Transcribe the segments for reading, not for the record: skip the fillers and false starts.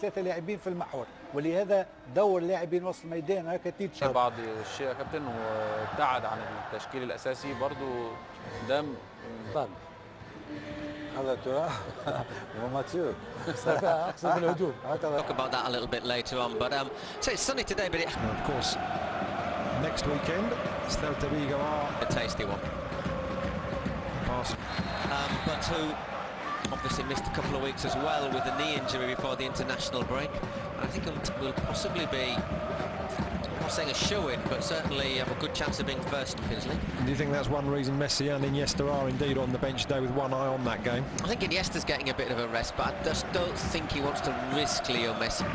ثلاثه لاعبين في المحور، ولهذا دور لاعبين وسط الميدان هكا تيتشر. بعض الشيء يا كابتن وابتعد عن التشكيل الاساسي برضو ده هذا ترى وماتيور اقصد الهجوم. Talk about that a little bit later on, but so it's sunny today, but of course next weekend Celta Vigo are a tasty one. But who obviously missed a couple of weeks as well with a knee injury before the international break. And I think will possibly be, I'm not saying a shoe-in, but certainly have a good chance of being first in Champions League. Do you think that's one reason Messi and Iniesta are indeed on the bench today with one eye on that game? I think Iniesta's getting a bit of a rest, but I just don't think he wants to risk Leo Messi.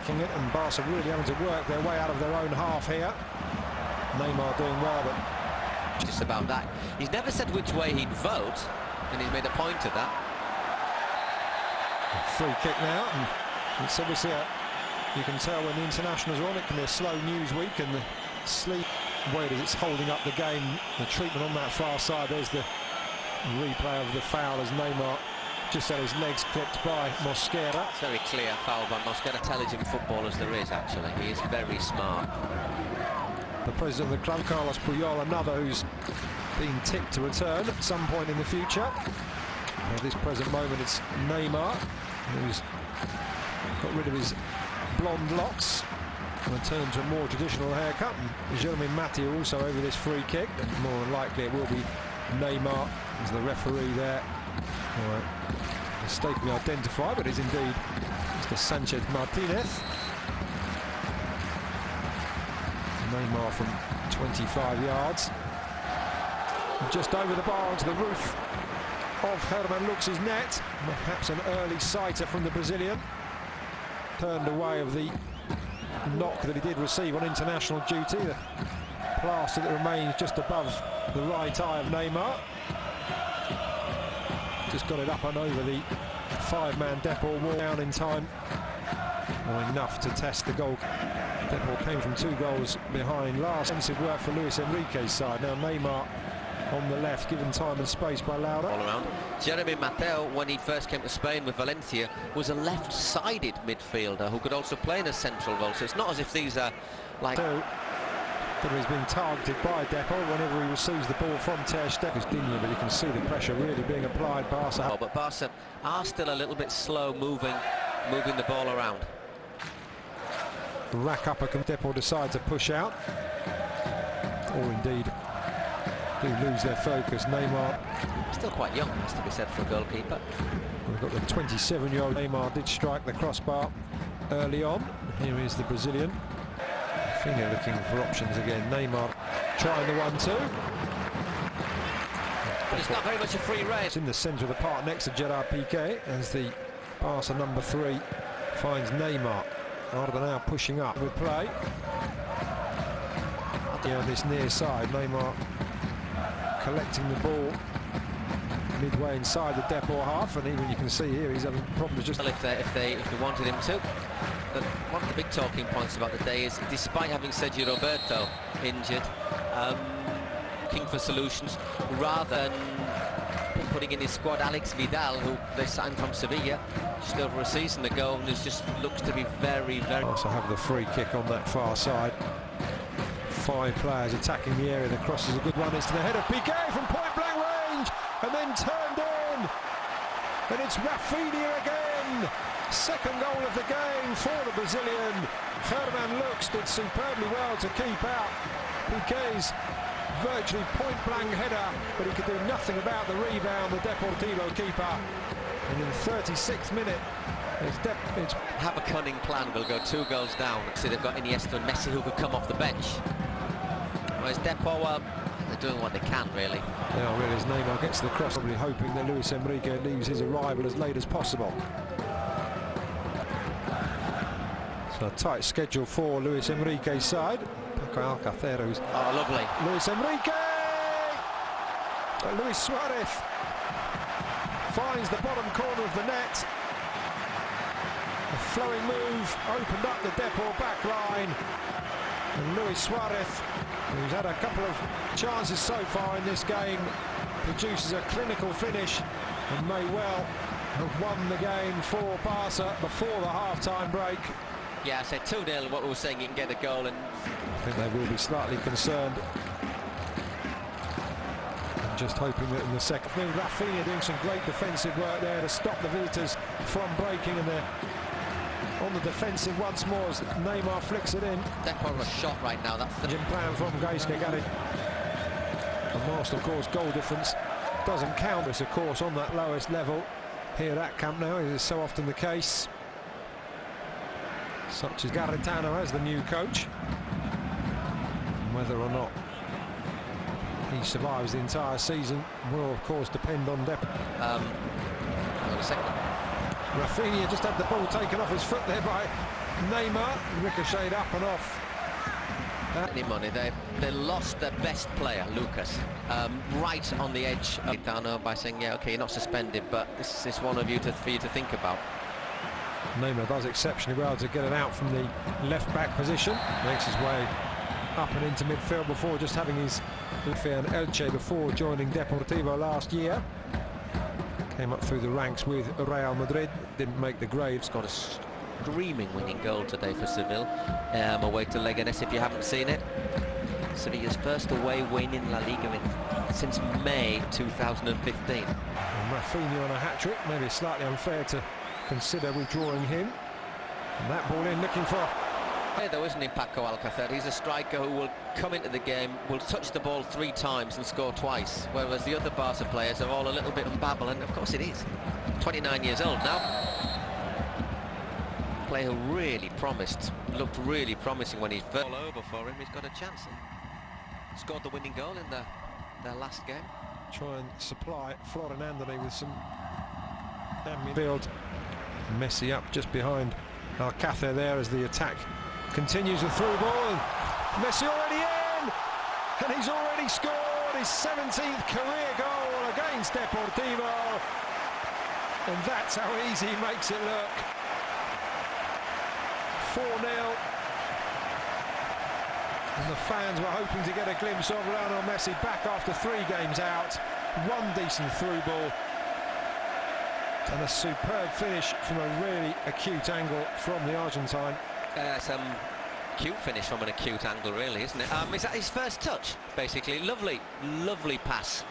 It, and Barca really having to work their way out of their own half here. Neymar doing well, but just about that. He's never said which way he'd vote, and he's made a point of that. Free kick now, and it's obviously you can tell when the internationals are on, it can be a slow news week, and the sleep way that it's holding up the game, the treatment on that far side. There's the replay of the foul as Neymar just had his legs clipped by Mosquera. It's very clear foul by Mosquera. Intelligent footballers there is, actually. He is very smart. The president of the club, Carlos Puyol, another who's been tipped to return at some point in the future. At this present moment, it's Neymar, who's got rid of his blonde locks and returned to a more traditional haircut. And Jeremy Mathieu also over this free kick, and more than likely it will be Neymar as the referee there. Mistakenly identified, but is indeed Mr. Sanchez Martinez. Neymar from 25 yards, just over the bar onto the roof of Herman Lux's net. Perhaps an early sighter from the Brazilian, turned away of the knock that he did receive on international duty. The plaster that remains just above the right eye of Neymar. Just got it up and over the five-man Depor wall down in time. Or enough to test the goal. Depor came from 2 goals behind last. Defensive work for Luis Enrique's side. Now Neymar on the left, given time and space by Laura. All around. Jeremy Mathieu, when he first came to Spain with Valencia, was a left-sided midfielder who could also play in a central role. So it's not as if these are like... That he's been targeted by Depor whenever he receives the ball from Ter Stegen. But you can see the pressure really being applied. Barca. Oh, but Barca are still a little bit slow moving the ball around. Rack up, Depor decide to push out, or indeed do lose their focus. Neymar, still quite young, has to be said, for a goalkeeper. We've got the 27-year-old Neymar did strike the crossbar early on. Here is the Brazilian. Rafinha looking for options again. Neymar trying the 1-2. But it's not very much a free race. It's in the centre of the park next to Gerard Piqué as the Barca number 3 finds Neymar. Arda now pushing up with play. On this near side, Neymar collecting the ball midway inside the Depor half, and even you can see here he's having problems just... Well, if they wanted him to. But one of the big talking points about the day is, despite having Sergio Roberto injured, looking for solutions rather than putting in his squad Alex Vidal, who they signed from Sevilla just over a season ago, and just looks to be very, very... Also have the free kick on that far side. 5 players attacking the area. The cross is a good one. It's to the head of Piqué from point-blank range, and then turned in. And it's Rafinha again. Second goal of the game for the Brazilian. Herman Lux did superbly well to keep out Piqué's virtually point-blank header, but he could do nothing about the rebound, the Deportivo keeper. And in the 36th minute, it's have a cunning plan. We'll go 2 goals down. See, they've got Iniesta and Messi who could come off the bench. Whereas Depor, well, they're doing what they can, really. Yeah, really, as Neymar gets the cross, probably hoping that Luis Enrique leaves his arrival as late as possible. So a tight schedule for Luis Enrique's side. Paco Alcácer, who's... Oh, lovely. Luis Enrique! Luis Suarez finds the bottom corner of the net. A flowing move opened up the Depor back line. And Luis Suarez, who's had a couple of chances so far in this game, produces a clinical finish and may well have won the game for Barca before the half-time break. Yeah, I said 2-0, what we were saying, you can get a goal, and I think they will be slightly concerned. And just hoping that in the second... Rafinha doing some great defensive work there to stop the visitors from breaking, and they're on the defensive once more as Neymar flicks it in. Depor a shot right now. That's the Plan from Gaisca Gary. And whilst, of course, goal difference doesn't count, it's, of course, on that lowest level here at Camp Nou, as is so often the case. Such as Garitano as the new coach. And whether or not he survives the entire season will, of course, depend on Depor. Hang on a second. Rafinha just had the ball taken off his foot there by Neymar, ricocheted up and off. Any money, they lost their best player, Lucas, right on the edge of Garitano by saying, yeah, okay, you're not suspended, but this is one of you for you to think about. Neymar does exceptionally well to get it out from the left-back position, makes his way up and into midfield before just having his and Elche before joining Deportivo last year. Came up through the ranks with Real Madrid, didn't make the grade. Got a screaming winning goal today for Seville, away to Leganés, if you haven't seen it. Sevilla's first away win in La Liga since May 2015. And Rafinha on a hat-trick, maybe slightly unfair to consider withdrawing him. And that ball in, looking for... Hey, though, isn't he, Paco Alcácer? He's a striker who will come into the game, will touch the ball 3 times and score twice, whereas the other Barca players are all a little bit unbabble, and of course it is. 29 years old now. Player who really promised, looked really promising when he's all over for him. He's got a chance and scored the winning goal in their last game. Try and supply Florin Andone with some midfield. Messi up just behind Alcácer there as the attack continues a through ball, and Messi already in, and he's already scored his 17th career goal against Deportivo, and that's how easy he makes it look. 4-0, and the fans were hoping to get a glimpse of Lionel Messi back after 3 games out. One decent through ball and a superb finish from a really acute angle from the Argentine. Some cute finish from an acute angle, really, isn't it? Is that his first touch, basically? Lovely pass.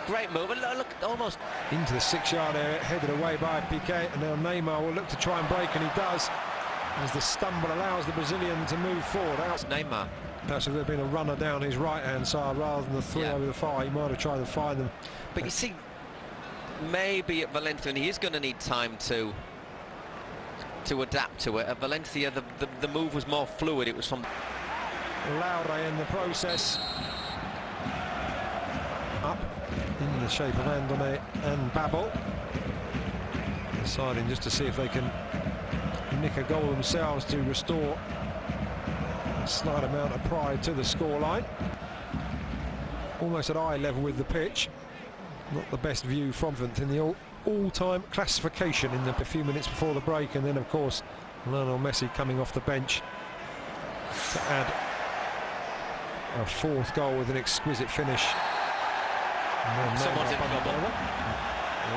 Great move, and look, almost into the 6-yard area, headed away by Piqué, and now Neymar will look to try and break, and he does, as the stumble allows the Brazilian to move forward. It's Neymar. Perhaps if there had been a runner down his right-hand side rather than the 3 over the far, he might have tried to find them. But you see, maybe at Valencia, he is going to need time to adapt to it. At Valencia, the move was more fluid. It was from Laura in the process. Up in the shape of Andone and Babel. Deciding just to see if they can nick a goal themselves to restore a slight amount of pride to the scoreline. Almost at eye level with the pitch. Not the best view from in the all-time classification in the few minutes before the break, and then of course Lionel Messi coming off the bench to add a 4th goal with an exquisite finish. Someone's in trouble.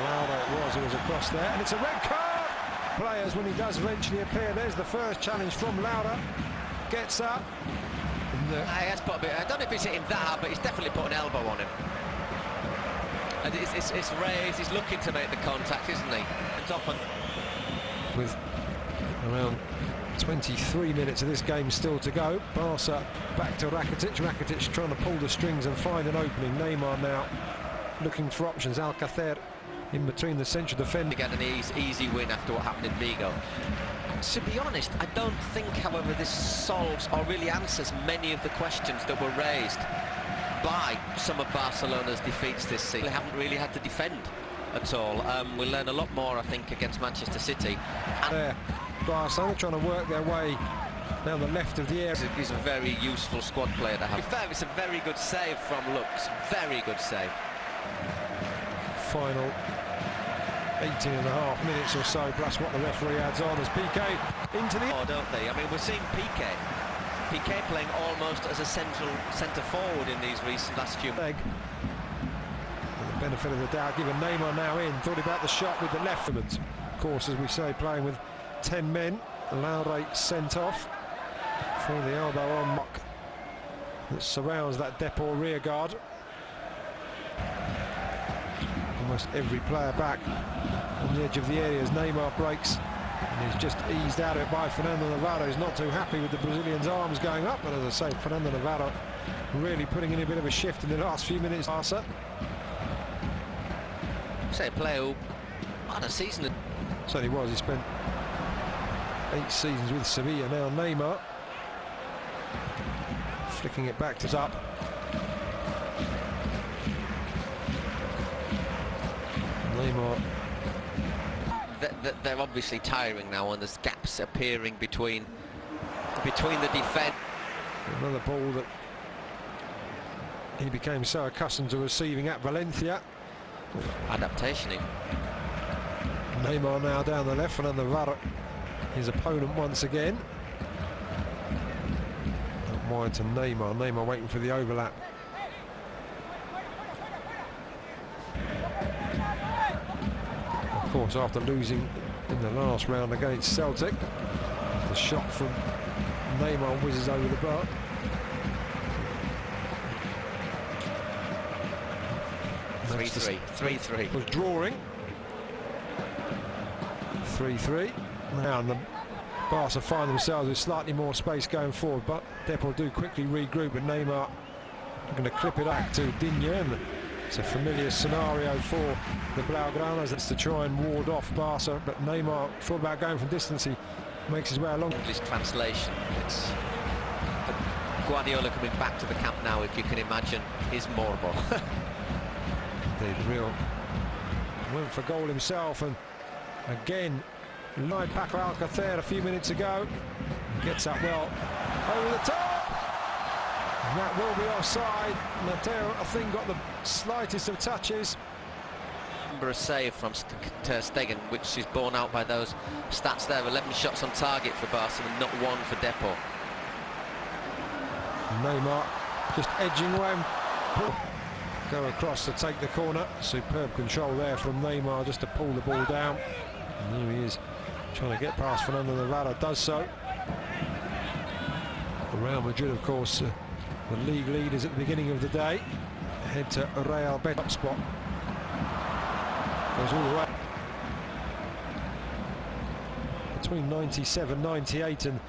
Laura it was who was across there, and it's a red card. Players, when he does eventually appear, there's the first challenge from Laura. Gets up. He has put a bit, I don't know if he's hitting that hard, but he's definitely put an elbow on him. And it's raised, he's looking to make the contact, isn't he? It's often. With around 23 minutes of this game still to go, Barca back to Rakitic. Rakitic trying to pull the strings and find an opening. Neymar now looking for options. Alcácer in between the central defender. To get an easy win after what happened in Vigo. To be honest, I don't think, however, this solves or really answers many of the questions that were raised by some of Barcelona's defeats this season. They haven't really had to defend at all. We'll learn a lot more, I think, against Manchester City. And Barcelona, trying to work their way down the left of the area. He's a very useful squad player to have. In fact, it's a very good save from Lux. Very good save. Final 18.5 minutes or so, plus what the referee adds on as Piqué into the... Oh, don't they? I mean, we're seeing Piqué playing almost as a centre forward in these last few leg. And the benefit of the doubt given Neymar now in. Thought about the shot with the left. Of course, as we say, playing with 10 men. Laure sent off for the elbow on Mock that surrounds that Depor rear guard. Almost every player back on the edge of the area as Neymar breaks, and he's just eased out of it by Fernando Navarro. He's not too happy with the Brazilian's arms going up, but as I say, Fernando Navarro really putting in a bit of a shift in the last few minutes. Barca. Say a player who had a season. Certainly was. He spent 8 seasons with Sevilla. Now Neymar flicking it back to up. Neymar. They're obviously tiring now, and there's gaps appearing between the defence. Another ball that he became so accustomed to receiving at Valencia. Adaptation. Neymar now down the left, Fernando Navarro, his opponent once again. Out wide to Neymar. Neymar waiting for the overlap. Of course, after losing in the last round against Celtic, the shot from Neymar whizzes over the bar. Three three. Was drawing. 3-3. Now the Barca find themselves with slightly more space going forward, but Depor do quickly regroup, and Neymar going to clip it back to Digne. It's a familiar scenario for the Blaugranas. That's to try and ward off Barca, but Neymar thought about going from distance. He makes his way along. English translation. It's Guardiola coming back to the camp now, if you can imagine, is Morbo. The real went for goal himself, and again, like Paco Alcacer a few minutes ago, gets that well over the top, and that will be offside. Mateo, I think, got the slightest of touches. A save from Ter Stegen, which is borne out by those stats there. 11 shots on target for Barcelona, not 1 for Depor. Neymar just edging away, go across to take the corner. Superb control there from Neymar just to pull the ball down. And there he is, trying to get past Fernando Navarro, does so. Real Madrid, of course, the league leaders at the beginning of the day, head to Real Betis spot. Goes all the way. Between 97-98 and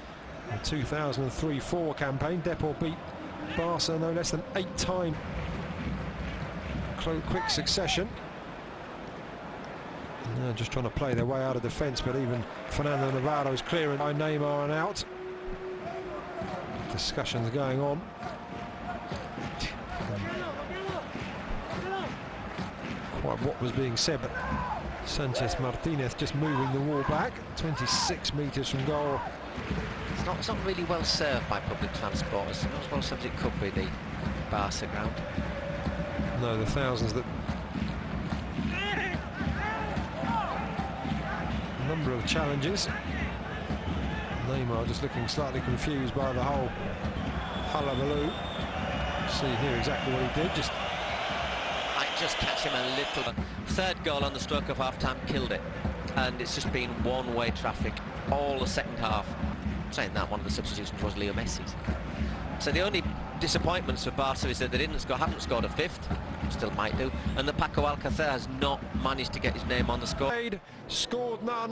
the 2003-04 campaign, Depor beat Barca no less than 8 times. Quick succession. Now just trying to play their way out of defence, but even Fernando Navarro is clearing by Neymar and out. Discussions going on. Quite what was being said, but Sanchez Martinez just moving the wall back 26 metres from goal. It's not really well served by public transport. It's not as well served as it could be, the Barca ground. No, the thousands that... A number of challenges. Neymar just looking slightly confused by the whole hullabaloo. See here exactly what he did. Might just catch him a little. Third goal on the stroke of half-time killed it. And it's just been one-way traffic all the second half. Saying that, one of the substitutions was Leo Messi's. So the only disappointments for Barca is that they haven't scored a fifth, still might do, and that Paco Alcacer has not managed to get his name on the score. Scored none.